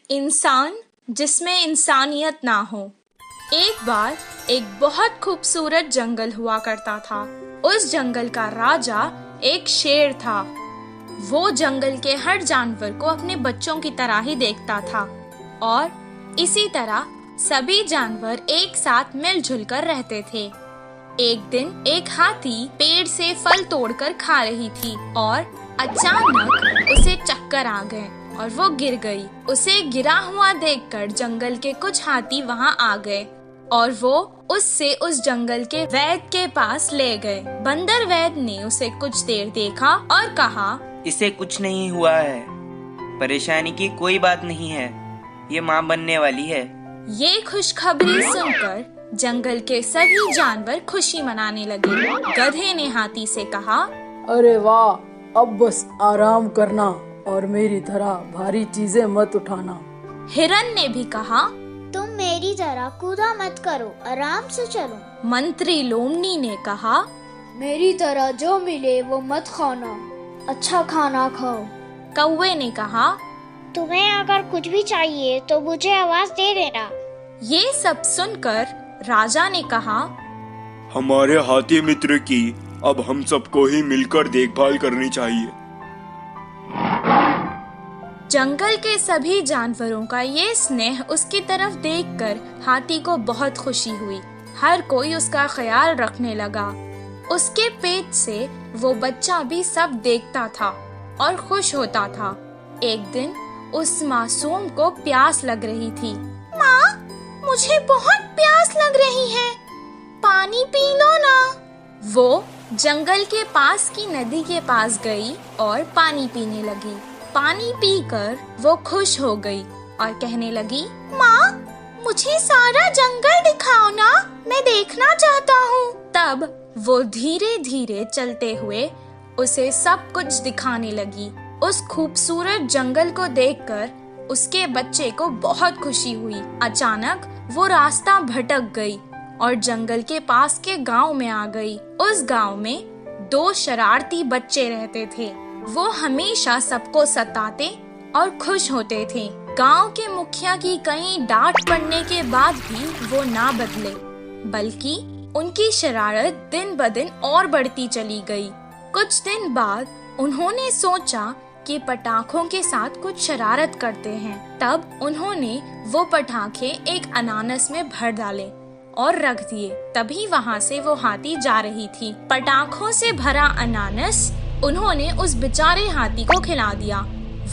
इंसान जिसमें इंसानियत ना हो। एक बार एक बहुत खूबसूरत जंगल हुआ करता था। उस जंगल का राजा एक शेर था। वो जंगल के हर जानवर को अपने बच्चों की तरह ही देखता था और इसी तरह सभी जानवर एक साथ मिलजुल कर रहते थे। एक दिन एक हाथी पेड़ से फल तोड़कर खा रही थी और अचानक उसे चक्कर आ गए और वो गिर गई। उसे गिरा हुआ देखकर जंगल के कुछ हाथी वहाँ आ गए और वो उससे उस जंगल के वैद्य के पास ले गए। बंदर वैद्य ने उसे कुछ देर देखा और कहा, इसे कुछ नहीं हुआ है, परेशानी की कोई बात नहीं है, ये माँ बनने वाली है। ये खुशखबरी सुनकर जंगल के सभी जानवर खुशी मनाने लगे। गधे ने हाथी से कहा, अरे वाह, अब बस आराम करना और मेरी तरह भारी चीजें मत उठाना। हिरन ने भी कहा, तुम मेरी तरह कूदा मत करो, आराम से चलो। मंत्री लोमनी ने कहा, मेरी तरह जो मिले वो मत खाना, अच्छा खाना खाओ। कौवे ने कहा, तुम्हें अगर कुछ भी चाहिए तो मुझे आवाज दे देना। ये सब सुनकर राजा ने कहा, हमारे हाथी मित्र की अब हम सबको ही मिलकर देखभाल करनी चाहिए। जंगल के सभी जानवरों का ये स्नेह उसकी तरफ देखकर हाथी को बहुत खुशी हुई। हर कोई उसका ख्याल रखने लगा। उसके पेट से वो बच्चा भी सब देखता था और खुश होता था। एक दिन उस मासूम को प्यास लग रही थी। माँ, मुझे बहुत प्यास लग रही है, पानी पी लो ना। वो जंगल के पास की नदी के पास गई और पानी पीने लगी। पानी पीकर वो खुश हो गई और कहने लगी, माँ, मुझे सारा जंगल दिखाओ ना, मैं देखना चाहता हूँ। तब वो धीरे धीरे चलते हुए उसे सब कुछ दिखाने लगी। उस खूबसूरत जंगल को देखकर उसके बच्चे को बहुत खुशी हुई। अचानक वो रास्ता भटक गई और जंगल के पास के गांव में आ गई। उस गांव में 2 शरारती बच्चे रहते थे। वो हमेशा सबको सताते और खुश होते थे। गांव के मुखिया की कई डांट पड़ने के बाद भी वो ना बदले, बल्कि उनकी शरारत दिन ब दिन और बढ़ती चली गई। कुछ दिन बाद उन्होंने सोचा कि पटाखों के साथ कुछ शरारत करते हैं। तब उन्होंने वो पटाखे एक अनानास में भर डाले और रख दिए। तभी वहाँ से वो हाथी जा रही थी। पटाखों से भरा अनानास उन्होंने उस बेचारे हाथी को खिला दिया।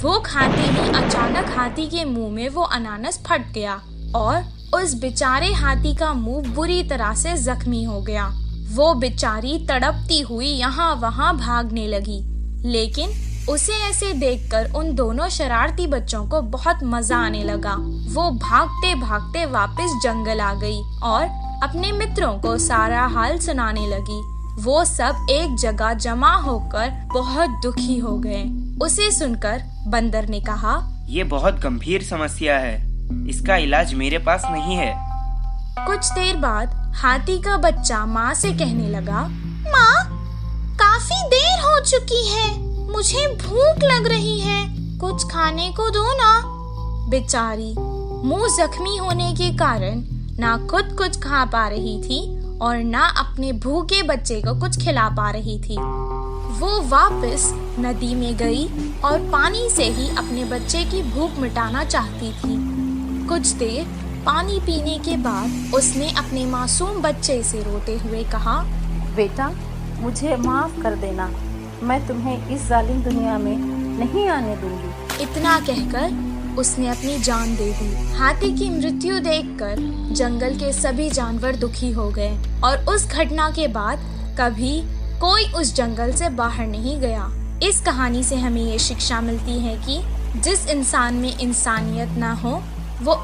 वो खाते ही अचानक हाथी के मुंह में वो अनानास फट गया और उस बेचारे हाथी का मुंह बुरी तरह से जख्मी हो गया। वो बेचारी तड़पती हुई यहाँ वहाँ भागने लगी, लेकिन उसे ऐसे देखकर उन दोनों शरारती बच्चों को बहुत मजा आने लगा। वो भागते भागते वापस जंगल आ गई और अपने मित्रों को सारा हाल सुनाने लगी। वो सब एक जगह जमा होकर बहुत दुखी हो गए। उसे सुनकर बंदर ने कहा, ये बहुत गंभीर समस्या है, इसका इलाज मेरे पास नहीं है। कुछ देर बाद हाथी का बच्चा माँ से कहने लगा, माँ, काफी देर हो चुकी है, मुझे भूख लग रही है, कुछ खाने को दो ना। बेचारी मुंह जख्मी होने के कारण ना खुद कुछ खा पा रही थी और ना अपने भूखे बच्चे को कुछ खिला पा रही थी। वो वापस नदी में गई और पानी से ही अपने बच्चे की भूख मिटाना चाहती थी। कुछ देर पानी पीने के बाद उसने अपने मासूम बच्चे से रोते हुए कहा, बेटा, मुझे माफ कर देना, मैं तुम्हें इस जालिम दुनिया में नहीं आने दूंगी। इतना कहकर उसने अपनी जान दे दी। हाथी की मृत्यु देखकर जंगल के सभी जानवर दुखी हो गए और उस घटना के बाद कभी कोई उस जंगल से बाहर नहीं गया। इस कहानी से हमें ये शिक्षा मिलती है कि जिस इंसान में इंसानियत ना हो वो